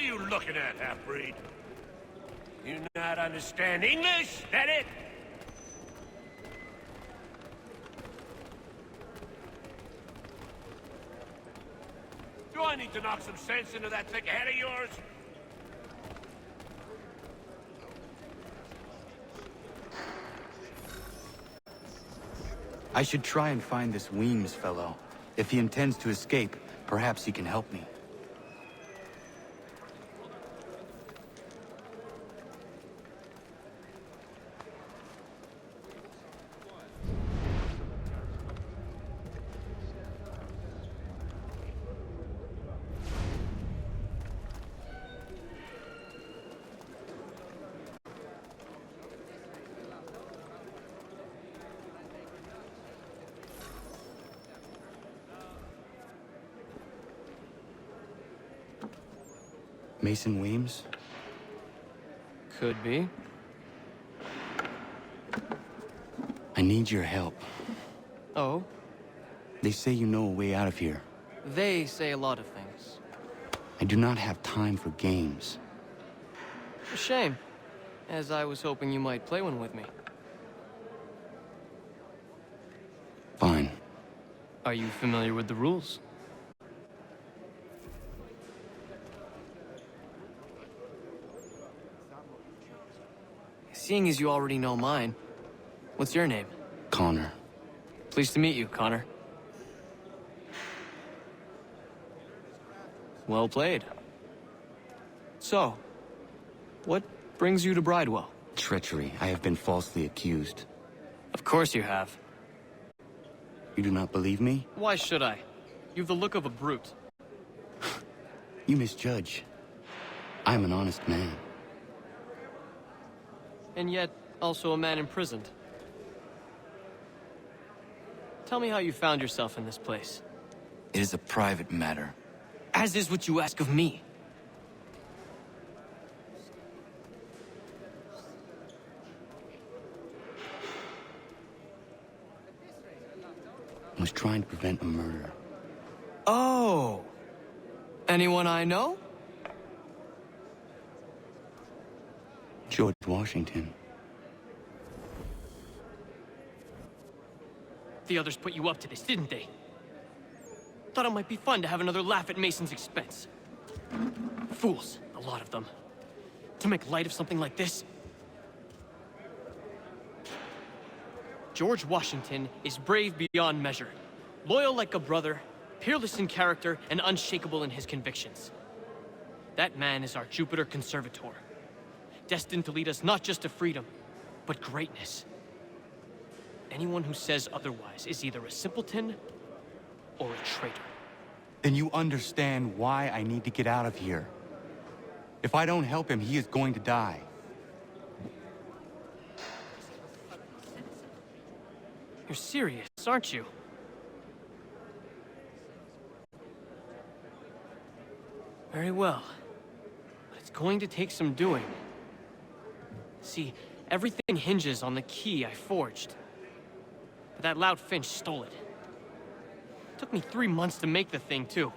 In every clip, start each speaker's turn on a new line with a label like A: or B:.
A: are you looking at, half-breed? You not understand English? That it? Do I need to knock some sense into that thick head of yours?
B: I should try and find this Weems fellow. If he intends to escape, perhaps he can help me. Mason Weems?
C: Could be.
B: I need your help.
C: Oh?
B: They say you know a way out of here.
C: They say a lot of things.
B: I do not have time for games.
C: A shame, as I was hoping you might play one with me.
B: Fine.
C: Are you familiar with the rules? Seeing as you already know mine, what's your name?
B: Connor.
C: Pleased to meet you, Connor. Well played. So, what brings you to Bridewell?
B: Treachery. I have been falsely accused.
C: Of course you have.
B: You do not believe me?
C: Why should I? You've the look of a brute.
B: You misjudge. I am an honest man.
C: And yet, also a man imprisoned. Tell me how you found yourself in this place.
B: It is a private matter.
C: As is what you ask of me.
B: I was trying to prevent a murder.
C: Oh! Anyone I know?
B: George Washington.
C: The others put you up to this, didn't they? Thought it might be fun to have another laugh at Mason's expense. Fools, a lot of them. To make light of something like this. George Washington is brave beyond measure, loyal like a brother, peerless in character, and unshakable in his convictions. That man is our Jupiter Conservator, destined to lead us not just to freedom, but greatness. Anyone who says otherwise is either a simpleton or a traitor.
B: Then you understand why I need to get out of here. If I don't help him, he is going to die.
C: You're serious, aren't you? Very well. But it's going to take some doing. See, everything hinges on the key I forged. But that loud Finch stole it. Took me 3 months to make the thing, too.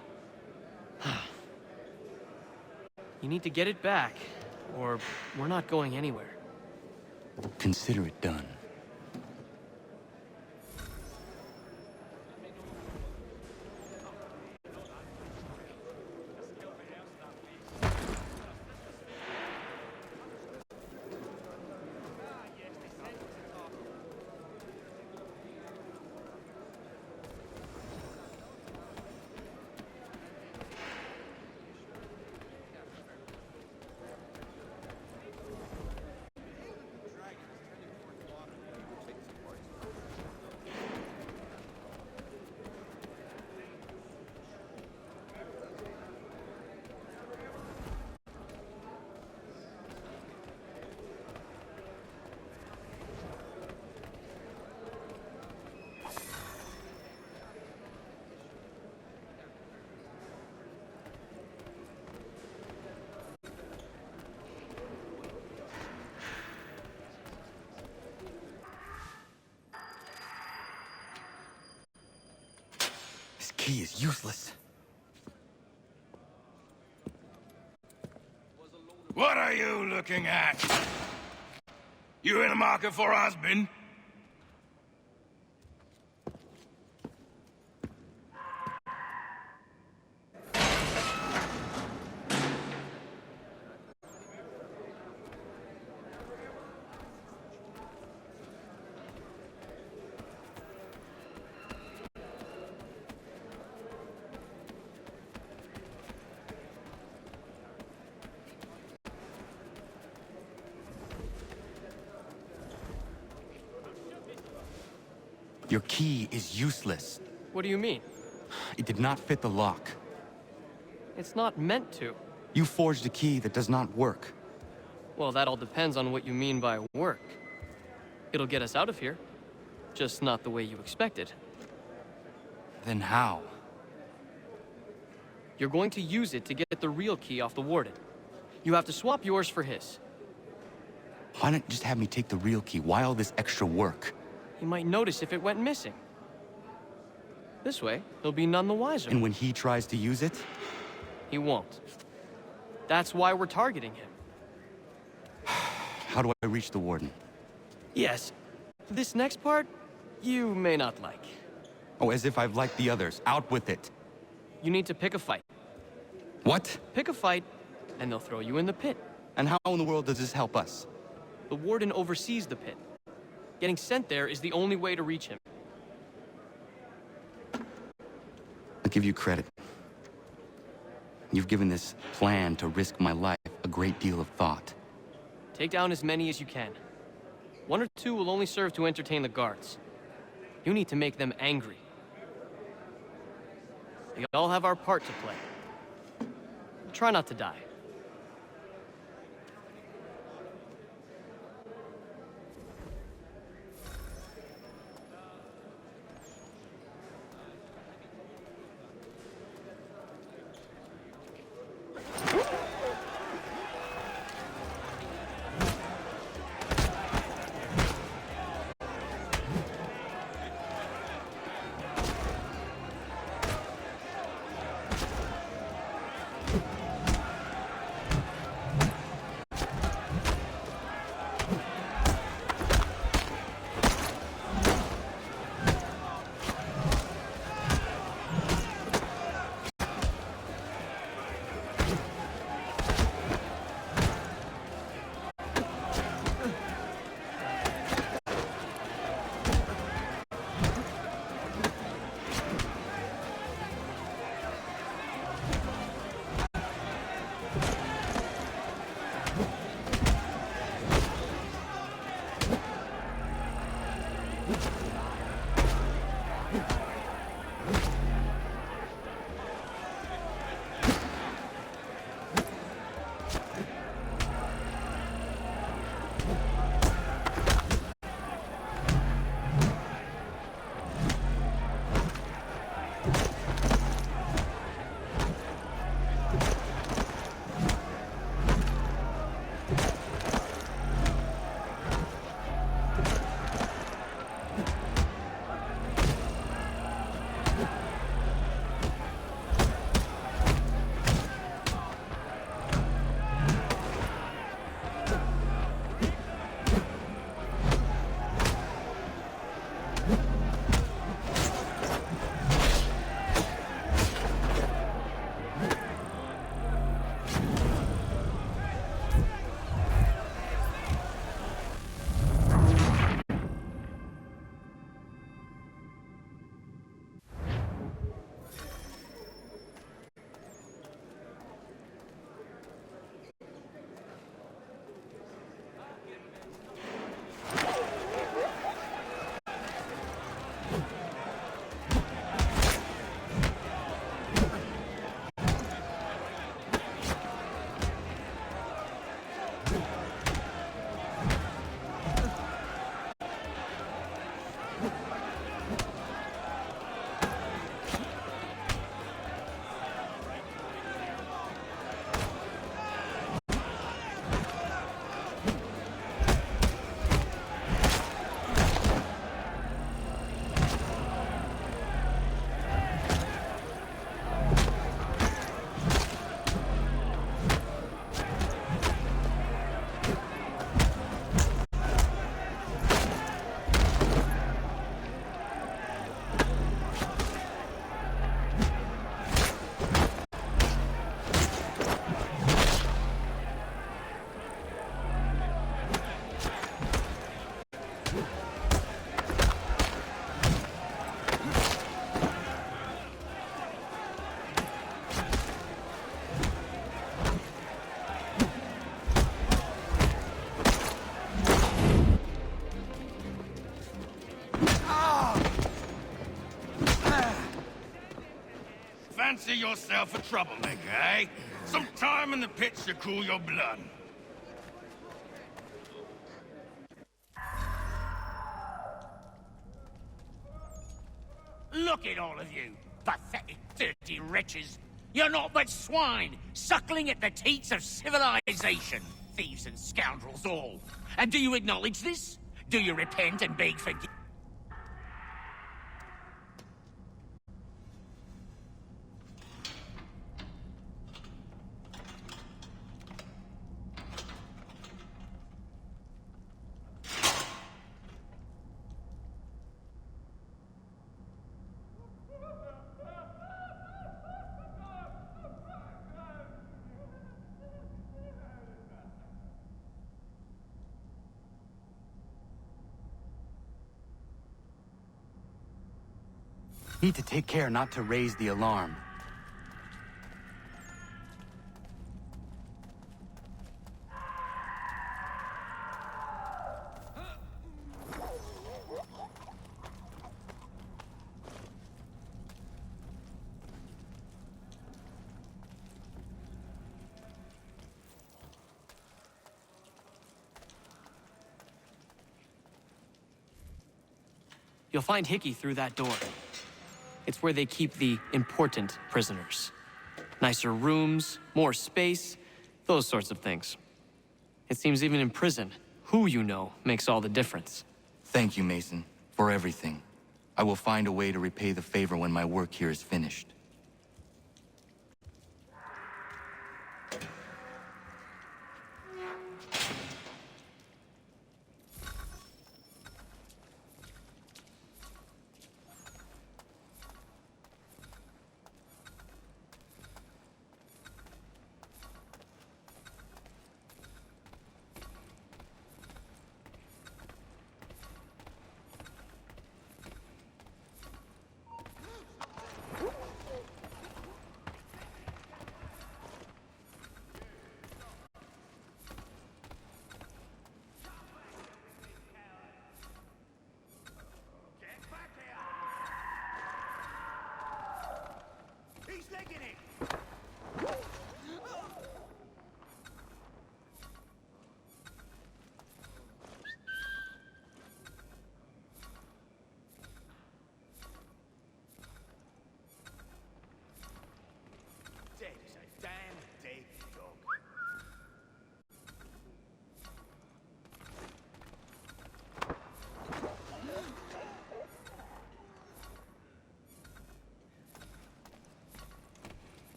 C: You need to get it back, or we're not going anywhere.
B: Consider it done. This key is useless.
D: looking at? You in the market for a husband?
B: Your key is useless.
C: What do you mean?
B: It did not fit the lock.
C: It's not meant to.
B: You forged a key that does not work.
C: Well, that all depends on what you mean by work. It'll get us out of here. Just not the way you expected.
B: Then how?
C: You're going to use it to get the real key off the Warden. You have to swap yours for his.
B: Why not just have me take the real key? Why all this extra work?
C: He might notice if it went missing. This way, he'll be none the wiser.
B: And when he tries to use it?
C: He won't. That's why we're targeting him.
B: How do I reach the Warden?
C: Yes. This next part, you may not like.
B: Oh, as if I've liked the others. Out with it.
C: You need to pick a fight.
B: What?
C: Pick a fight, and they'll throw you in the pit.
B: And how in the world does this help us?
C: The Warden oversees the pit. Getting sent there is the only way to reach him.
B: I'll give you credit. You've given this plan to risk my life a great deal of thought.
C: Take down as many as you can. 1 or 2 will only serve to entertain the guards. You need to make them angry. We all have our part to play. Try not to die.
D: Fancy yourself a troublemaker, eh? Some time in the pits to cool your blood.
A: Look at all of you, pathetic, dirty wretches. You're not but swine, suckling at the teats of civilization. Thieves and scoundrels all. And do you acknowledge this? Do you repent and beg forgiveness?
B: Need to take care not to raise the alarm.
C: You'll find Hickey through that door. It's where they keep the important prisoners. Nicer rooms, more space, those sorts of things. It seems even in prison, who you know makes all the difference.
B: Thank you, Mason, for everything. I will find a way to repay the favor when my work here is finished.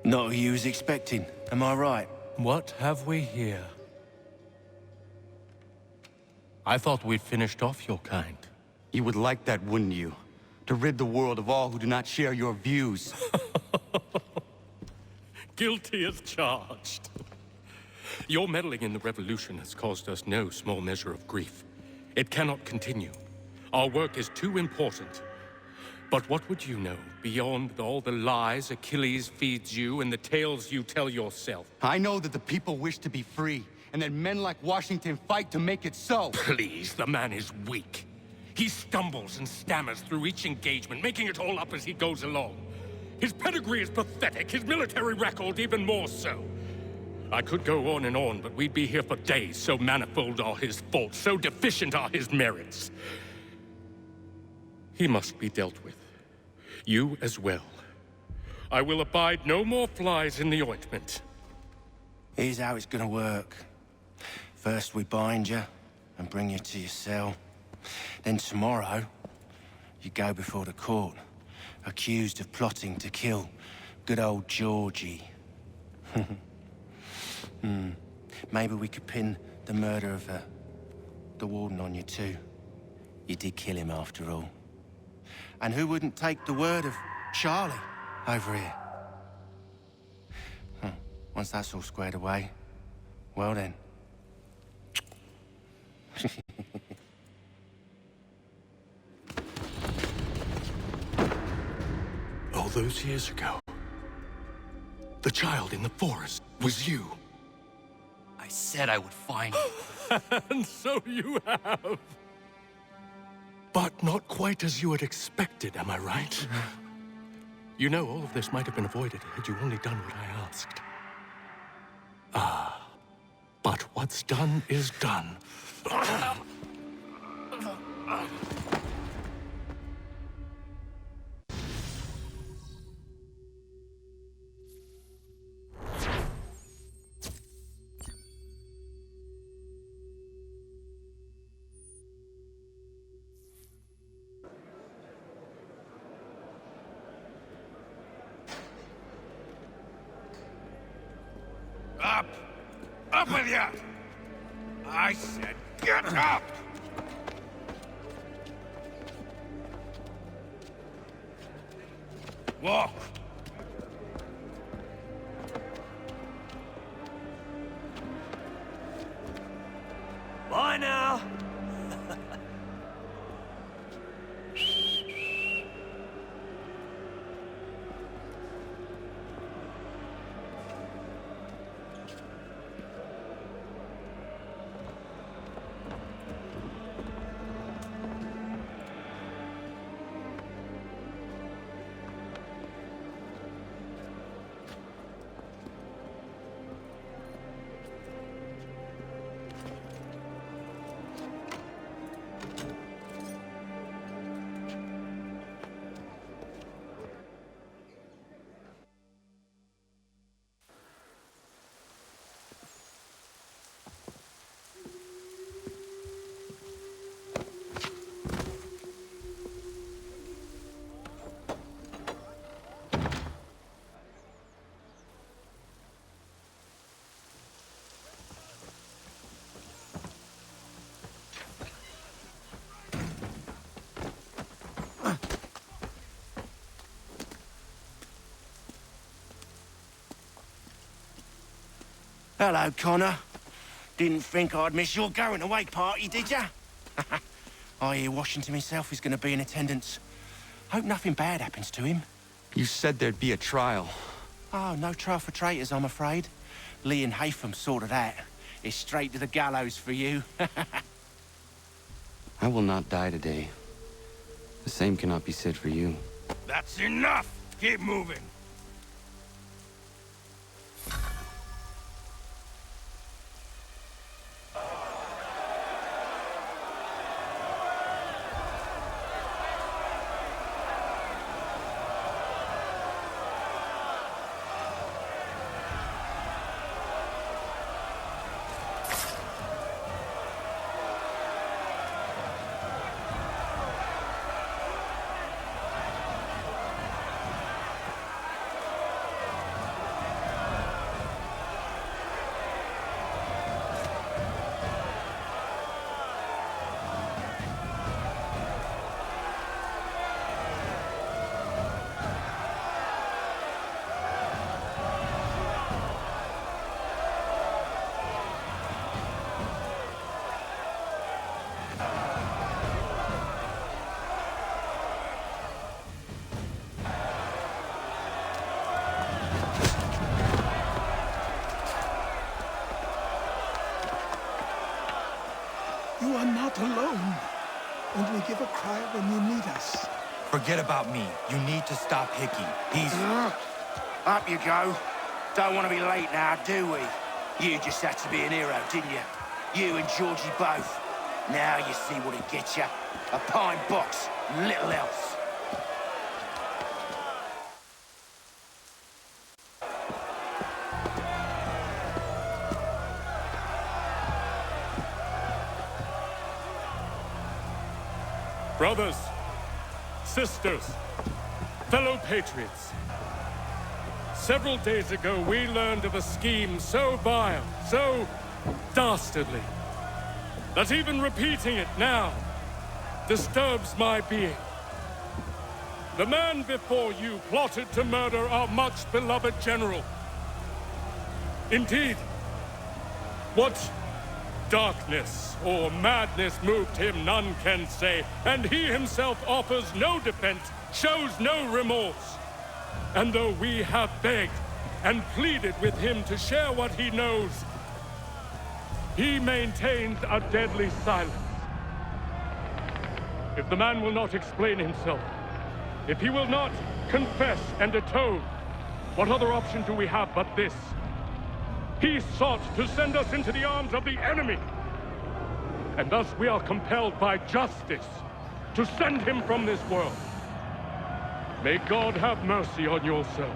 E: Not who you was expecting, am I right?
F: What have we here? I thought we'd finished off your kind.
B: You would like that, wouldn't you? To rid the world of all who do not share your views.
F: Guilty as charged. Your meddling in the revolution has caused us no small measure of grief. It cannot continue. Our work is too important. But what would you know beyond all the lies Achilles feeds you and the tales you tell yourself?
B: I know that the people wish to be free, and that men like Washington fight to make it so.
F: Please, the man is weak. He stumbles and stammers through each engagement, making it all up as he goes along. His pedigree is pathetic, his military record even more so. I could go on and on, but we'd be here for days, so manifold are his faults, so deficient are his merits. He must be dealt with. You as well. I will abide no more flies in the ointment.
E: Here's how it's gonna work. First we bind you and bring you to your cell. Then tomorrow, you go before the court, accused of plotting to kill good old Georgie. Maybe we could pin the murder of the warden on you too. You did kill him after all. And who wouldn't take the word of Charlie over here? Once that's all squared away, well then.
F: All those years ago, the child in the forest was you.
B: I said I would find you.
F: And so you have. But not quite as you had expected, am I right? You know, all of this might have been avoided had you only done what I asked. But what's done is done.
D: Up! Up with ya! I said get up! Walk!
C: Bye now.
E: Hello, Connor. Didn't think I'd miss your going-away party, did ya? I hear Washington himself is going to be in attendance. Hope nothing bad happens to him.
B: You said there'd be a trial.
E: Oh, no trial for traitors, I'm afraid. Lee and Haytham sorted that. It's straight to the gallows for you.
B: I will not die today. The same cannot be said for you.
D: That's enough! Keep moving!
G: You are not alone. Only give a cry when you need us.
H: Forget about me. You need to stop Hickey. He's...
E: Up you go. Don't want to be late now, do we? You just had to be an hero, didn't you? You and Georgie both. Now you see what it gets you. A pine box, little else.
F: Brothers, sisters, fellow patriots. Several days ago, we learned of a scheme so vile, so dastardly, that even repeating it now disturbs my being. The man before you plotted to murder our much-beloved general. Indeed, what darkness or madness moved him, none can say, and he himself offers no defense, shows no remorse. And though we have begged and pleaded with him to share what he knows, he maintains a deadly silence. If the man will not explain himself, if he will not confess and atone, what other option do we have but this? He sought to send us into the arms of the enemy. And thus we are compelled by justice to send him from this world. May God have mercy on your soul.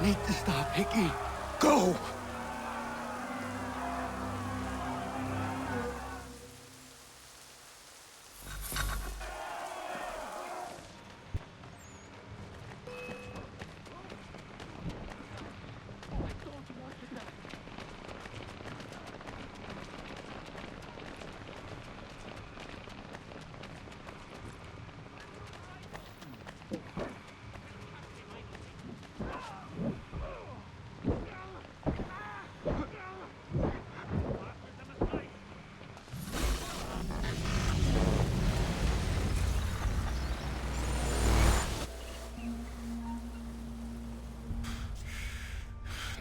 B: Need to stop, Hickey. Go!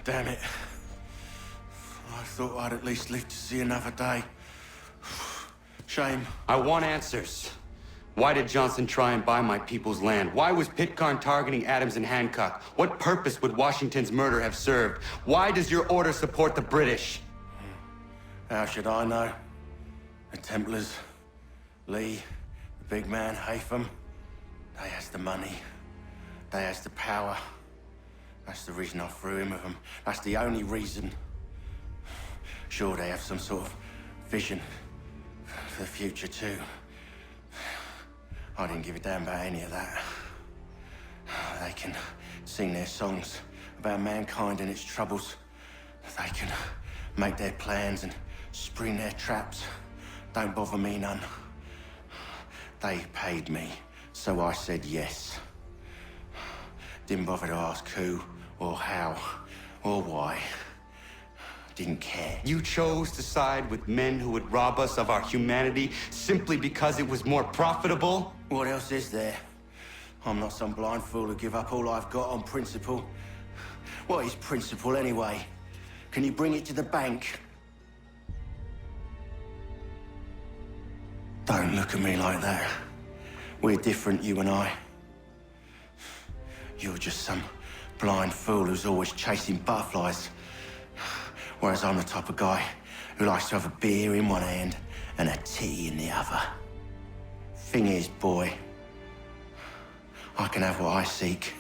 E: Damn it. I thought I'd at least live to see another day. Shame.
B: I want answers. Why did Johnson try and buy my people's land? Why was Pitcairn targeting Adams and Hancock? What purpose would Washington's murder have served? Why does your order support the British?
E: How should I know? The Templars, Lee, the big man, Haytham, they has the money. They has the power. That's the reason I threw in with them. That's the only reason. Sure, they have some sort of vision for the future, too. I didn't give a damn about any of that. They can sing their songs about mankind and its troubles. They can make their plans and spring their traps. Don't bother me none. They paid me, so I said yes. Didn't bother to ask who, or how, or why. Didn't care.
B: You chose to side with men who would rob us of our humanity simply because it was more profitable?
E: What else is there? I'm not some blind fool who give up all I've got on principle. What is principle anyway? Can you bring it to the bank? Don't look at me like that. We're different, you and I. You're just some blind fool who's always chasing butterflies. Whereas I'm the type of guy who likes to have a beer in one hand and a tea in the other. Thing is, boy, I can have what I seek.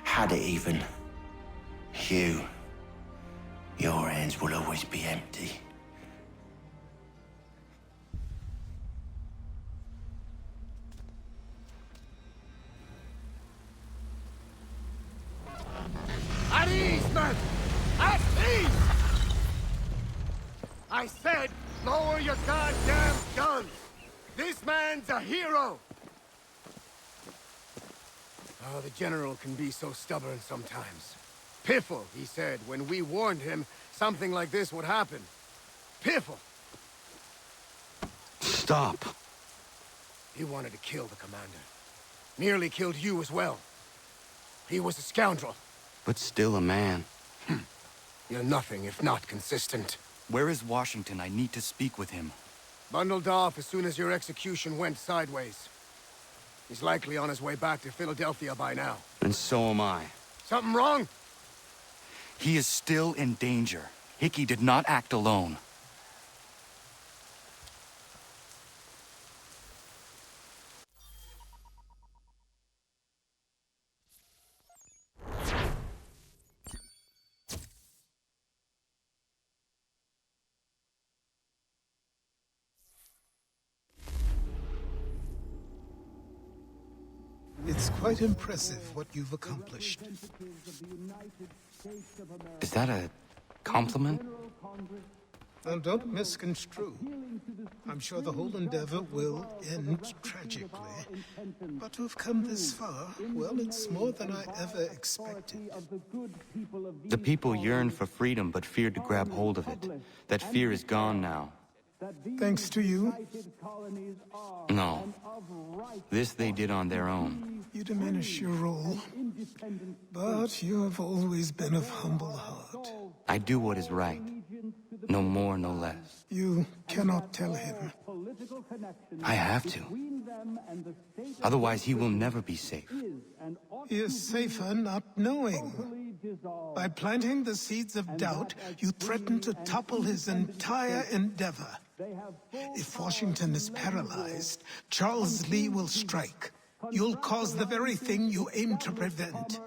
E: Had it even. Your hands will always be empty.
D: At ease, men! At ease! I said, lower your goddamn guns! This man's a hero! Oh, the General can be so stubborn sometimes. Piffle, he said, when we warned him something like this would happen. Piffle!
B: Stop.
D: He wanted to kill the commander. Nearly killed you as well. He was a scoundrel.
B: But still a man.
D: You're nothing if not consistent.
H: Where is Washington? I need to speak with him.
D: Bundled off as soon as your execution went sideways. He's likely on his way back to Philadelphia by now.
B: And so am I.
D: Something wrong?
H: He is still in danger. Hickey did not act alone.
G: It's quite impressive what you've accomplished.
B: Is that a compliment?
G: Now, don't misconstrue. I'm sure the whole endeavor will end tragically. But to have come this far, well, it's more than I ever expected.
B: The people yearned for freedom but feared to grab hold of it. That fear is gone now.
G: Thanks to you,
B: No. This they did on their own.
G: you diminish your role. But you have always been of humble heart.
B: I do what is right. No more, no less.
G: You cannot tell him.
B: I have to. Otherwise, he will never be safe.
G: He is safer not knowing. By planting the seeds of doubt, you threaten to topple his entire endeavor. If Washington is paralyzed, Charles Lee will strike. You'll cause the very thing you aim to prevent.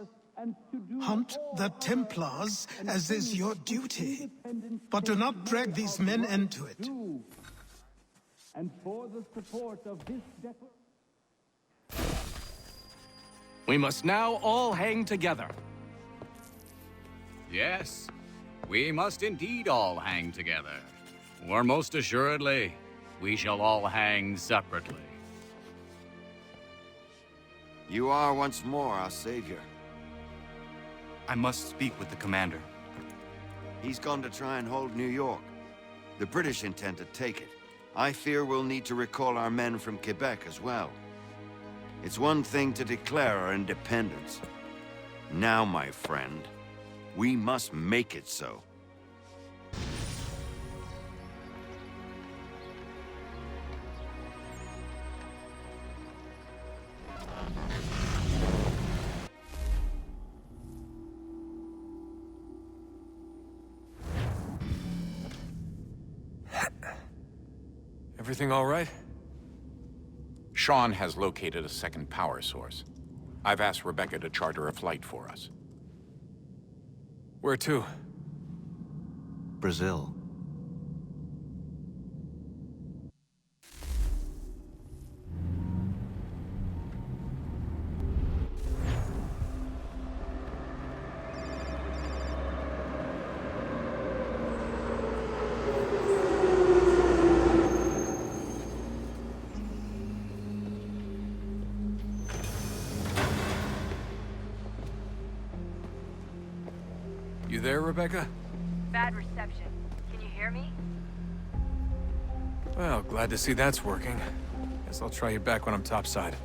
G: Hunt the Templars, as is your duty. But do not drag these men into it.
I: We must now all hang together.
J: Yes, we must indeed all hang together. Or most assuredly, we shall all hang separately.
K: You are once more our savior.
B: I must speak with the commander.
K: He's gone to try and hold New York. The British intend to take it. I fear we'll need to recall our men from Quebec as well. It's one thing to declare our independence. Now, my friend, we must make it so.
L: Everything all right?
M: Sean has located a second power source. I've asked Rebecca to charter a flight for us.
L: Where to?
H: Brazil.
L: You there, Rebecca?
N: Bad reception. Can you hear me?
L: Well, glad to see that's working. Guess I'll try you back when I'm topside.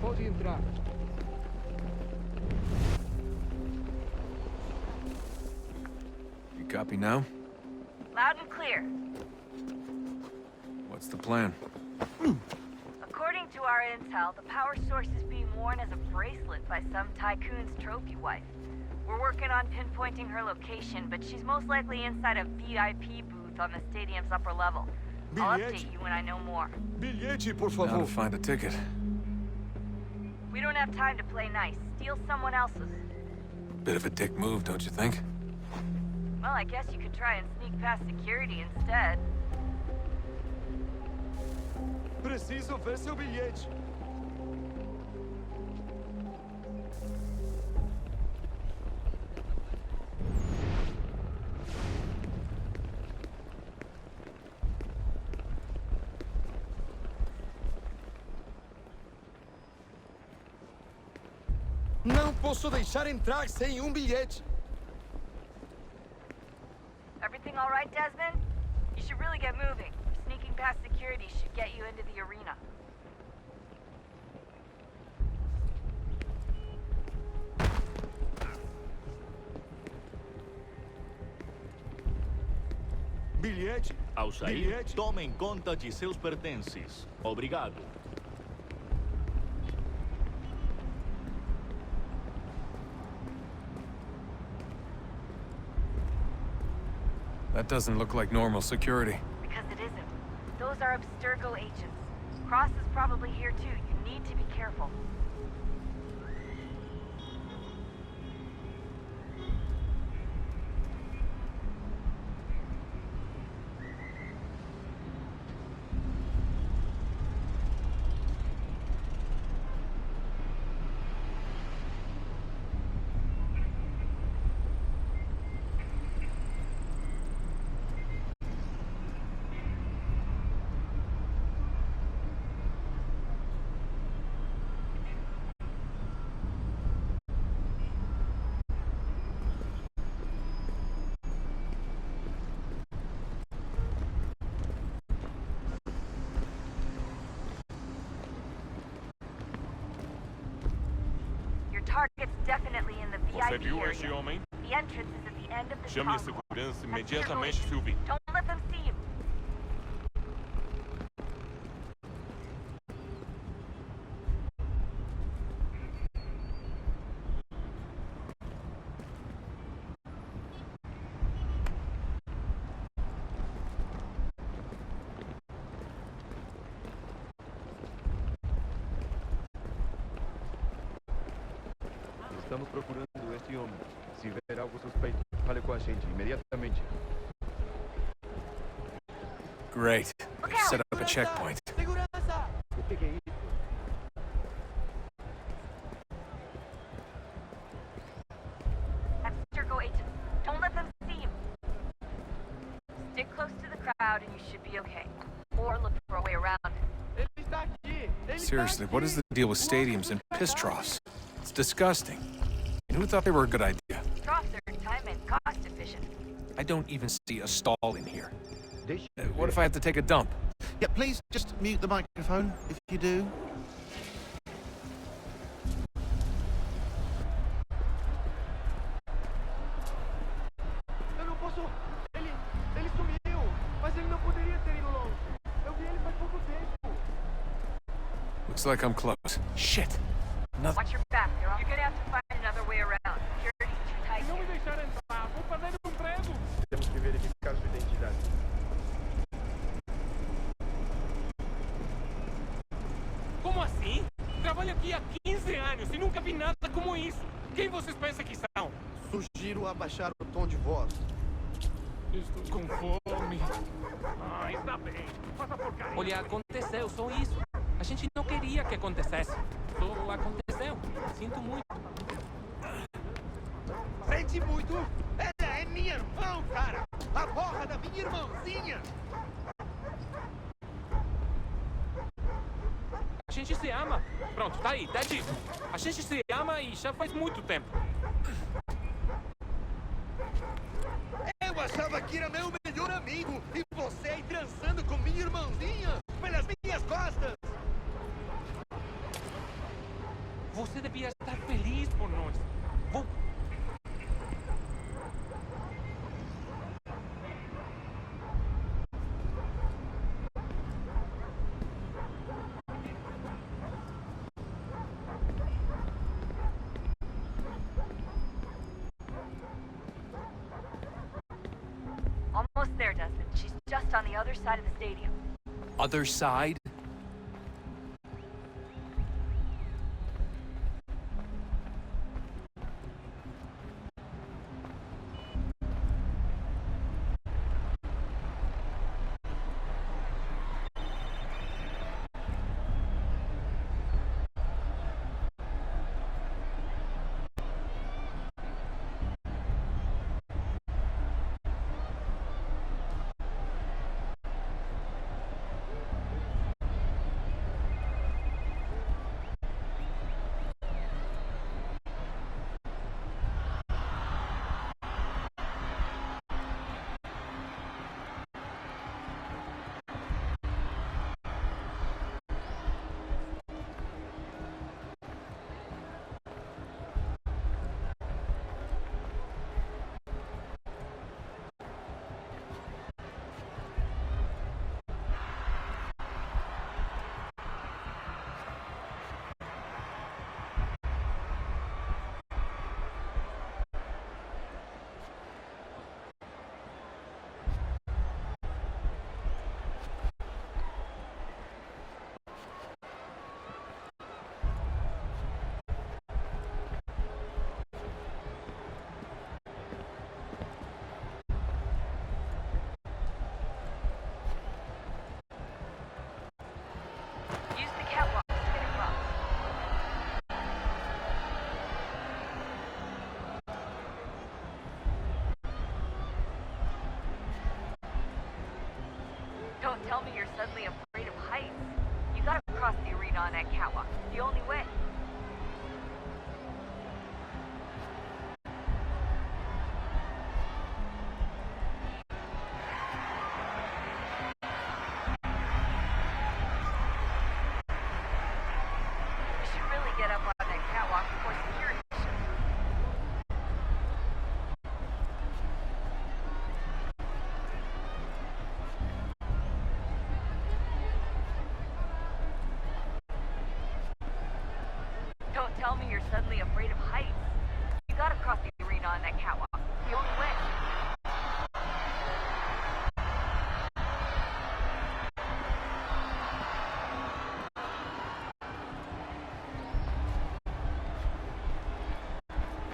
O: Pode entrar.
L: You copy now?
N: Loud and clear.
L: What's the plan?
N: According to our intel, the power source is being worn as a bracelet by some tycoon's trophy wife. We're working on pinpointing her location, but she's most likely inside a VIP booth on the stadium's upper level. I'll update you when I know more.
L: Bilhete, por favor. How to find a ticket.
N: We don't have time to play nice. Steal someone else's.
L: Bit of a dick move, don't you think?
N: Well, I guess you could try and sneak past security instead.
O: Preciso ver seu bilhete.
A: No
O: não posso deixar entrar sem bilhete.
N: Everything all right, Desmond? You should really get moving. Sneaking past security should get you into the arena.
O: Bilhete?
P: Ao sair, tomem conta de seus pertences. Obrigado.
L: That doesn't look like normal security.
N: Because it isn't. Those are Abstergo agents. Cross is probably here too. You need to be careful. Target's definitely in the
Q: Você
N: VIP
Q: viu este
N: area.
Q: homem?
N: The entrance is at the end of the
Q: Chame a
N: tunnel.
Q: segurança imediatamente, Sylvie.
N: Don't let them see you.
O: Estamos procurando este homem. Se ver algo suspeito, fale com a gente imediatamente.
L: Great. Set up a checkpoint.
O: Segurança! O que é isso?
N: Abstergo agents. Don't let them see you. Stick close to the crowd and you should be okay. Or look for a way around it.
O: Ele está aqui!
L: Seriously, what is the deal with stadiums and piss troughs? It's disgusting. And who thought they were a good idea?
N: Troughs are time and cost efficient.
L: I don't even see a stall in here. What if I have to take a dump?
R: Yeah, please just mute the microphone if you do.
O: Eu não posso... Ele sumiu! Mas ele não poderia ter ido longe. Eu vi ele faz pouco tempo.
L: Looks like I'm close. Shit. Nothing.
N: Watch your back. You're gonna have to find another way around. Security's too tight
O: Não me
N: here.
O: deixaram entrar. Vou fazer emprego. Temos que verificar sua identidade.
F: Como assim? Trabalho aqui há 15 anos e nunca vi nada como isso. Quem vocês pensam que são?
R: Sugiro abaixar o tom de voz.
F: Estou com fome. Ah, está bem. Faça porcaria.
S: Olha, aconteceu só isso. A gente não queria que acontecesse. Só aconteceu. Sinto muito.
O: Sente muito? Ela é minha irmã, cara! A porra da minha irmãzinha!
S: A gente se ama. Pronto, tá aí, tá dito. A gente se ama e já faz muito tempo.
O: Eu achava que era meu melhor amigo e você aí transando com minha irmãzinha pelas minhas costas!
S: Você devia estar feliz por nós. Vou...
N: Almost there, Desmond. She's just on the other side of the stadium.
L: Other side?
N: tell me you're suddenly afraid of heights. You gotta cross the arena on that catwalk. The only way. We should really get up on that catwalk before security. Don't tell me you're suddenly afraid of heights. You gotta cross the arena on that catwalk. The only way.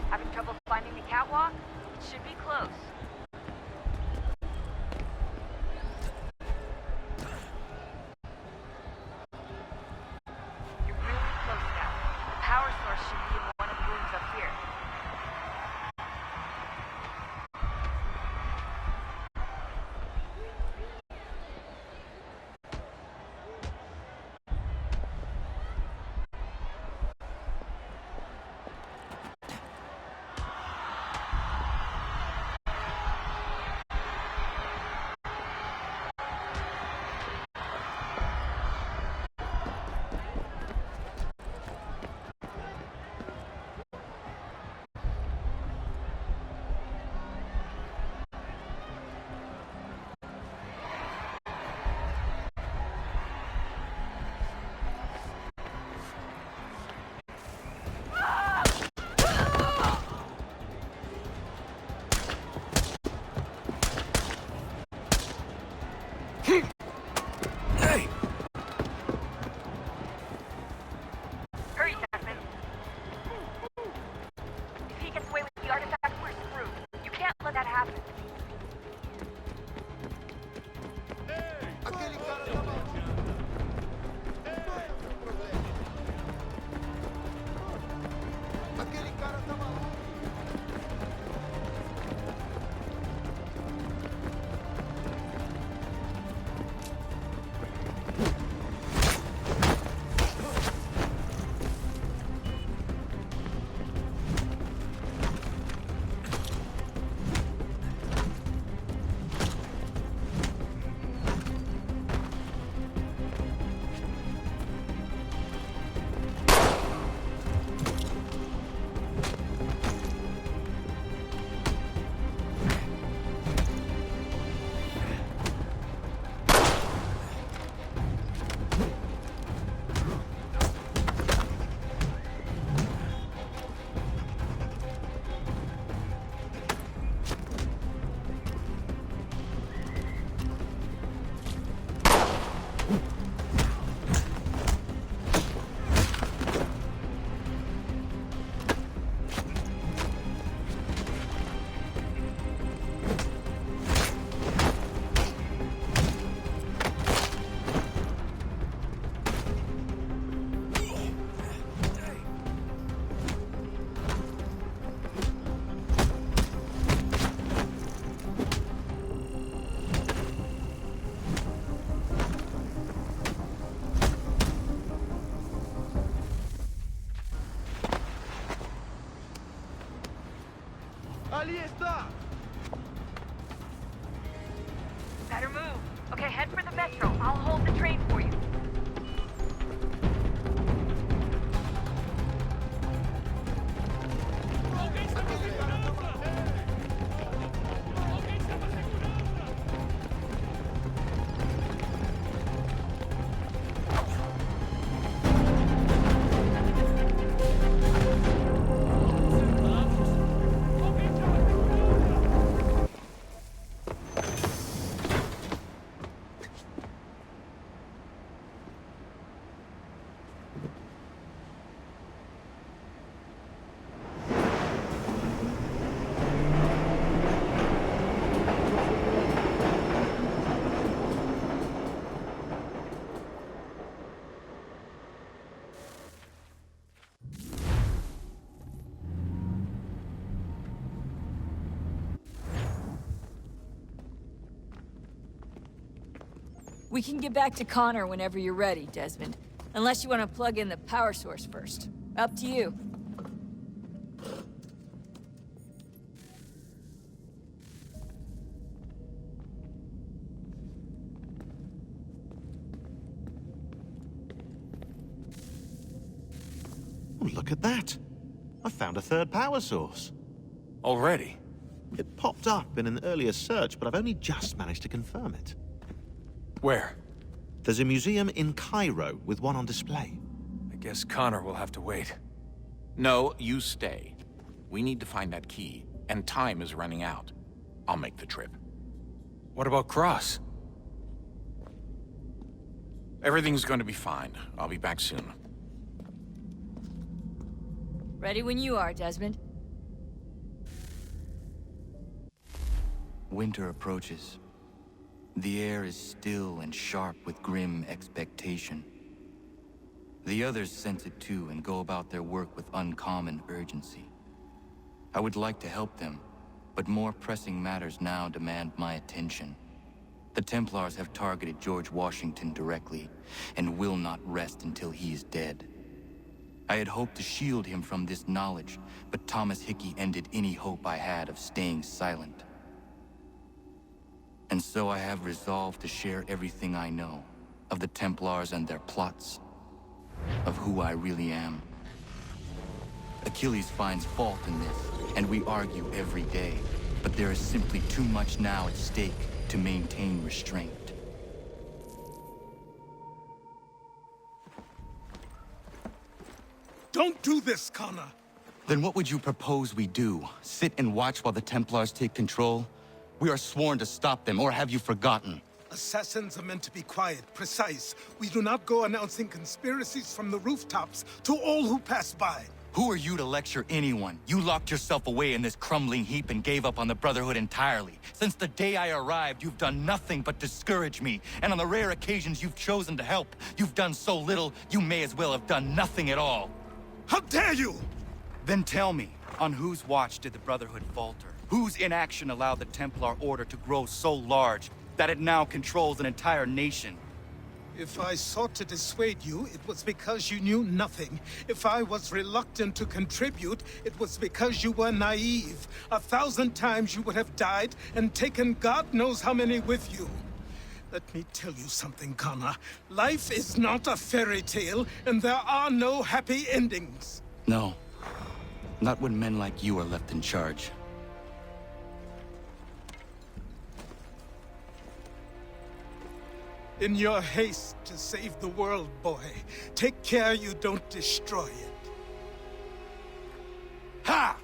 N: Having trouble finding the catwalk? It should be close. You're really close now. The power source should be in one of the rooms up here. Hurry, Desmond. If he gets away with the artifact, we're screwed. You can't let that happen.
O: Aquele cara tá maluco. Aquele cara tá maluco. Ali está!
N: Better move. Okay, head for the metro. I'll hold the train for you.
T: We can get back to Connor whenever you're ready, Desmond. Unless you want to plug in the power source first. Up to you.
R: Oh, look at that. I found a third power source.
L: Already?
R: It popped up in an earlier search, but I've only just managed to confirm it.
L: Where?
R: There's a museum in Cairo with one on display.
L: I guess Connor will have to wait.
M: No, you stay. We need to find that key, and time is running out. I'll make the trip.
L: What about Cross?
M: Everything's going to be fine. I'll be back soon.
T: Ready when you are, Desmond.
B: Winter approaches. The air is still and sharp with grim expectation. The others sense it too and go about their work with uncommon urgency. I would like to help them, but more pressing matters now demand my attention. The Templars have targeted George Washington directly, and will not rest until he is dead. I had hoped to shield him from this knowledge, but Thomas Hickey ended any hope I had of staying silent. And so I have resolved to share everything I know, of the Templars and their plots, of who I really am. Achilles finds fault in this, and we argue every day, but there is simply too much now at stake to maintain restraint.
G: Don't do this, Connor!
B: Then what would you propose we do? Sit and watch while the Templars take control? We are sworn to stop them, or have you forgotten?
G: Assassins are meant to be quiet, precise. We do not go announcing conspiracies from the rooftops to all who pass by.
B: Who are you to lecture anyone? You locked yourself away in this crumbling heap and gave up on the Brotherhood entirely. Since the day I arrived, you've done nothing but discourage me. And on the rare occasions you've chosen to help, you've done so little, you may as well have done nothing at all.
G: How dare you!
B: Then tell me, on whose watch did the Brotherhood falter? Whose inaction allowed the Templar Order to grow so large that it now controls an entire nation?
G: If I sought to dissuade you, it was because you knew nothing. If I was reluctant to contribute, it was because you were naive. 1,000 times you would have died and taken God knows how many with you. Let me tell you something, Connor. Life is not a fairy tale, and there are no happy endings.
B: No. Not when men like you are left in charge.
G: In your haste to save the world, boy, take care you don't destroy it. Ha!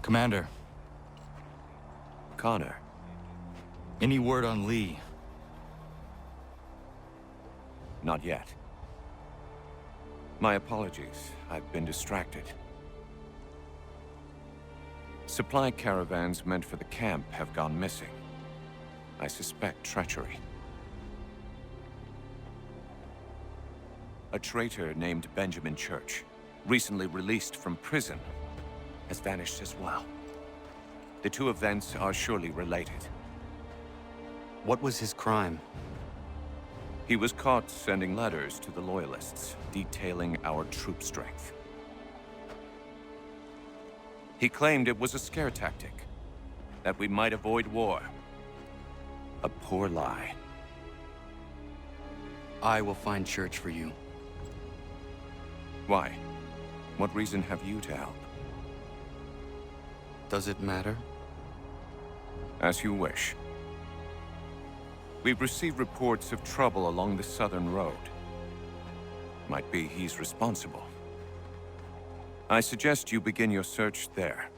H: Commander.
U: Connor.
H: Any word on Lee?
U: Not yet. My apologies. I've been distracted. Supply caravans meant for the camp have gone missing. I suspect treachery. A traitor named Benjamin Church, recently released from prison, has vanished as well. The two events are surely related.
B: What was his crime?
U: He was caught sending letters to the Loyalists, detailing our troop strength. He claimed it was a scare tactic, that we might avoid war. A poor lie.
B: I will find Church for you.
U: Why? What reason have you to help?
B: Does it matter?
U: As you wish. We've received reports of trouble along the southern road. Might be he's responsible. I suggest you begin your search there.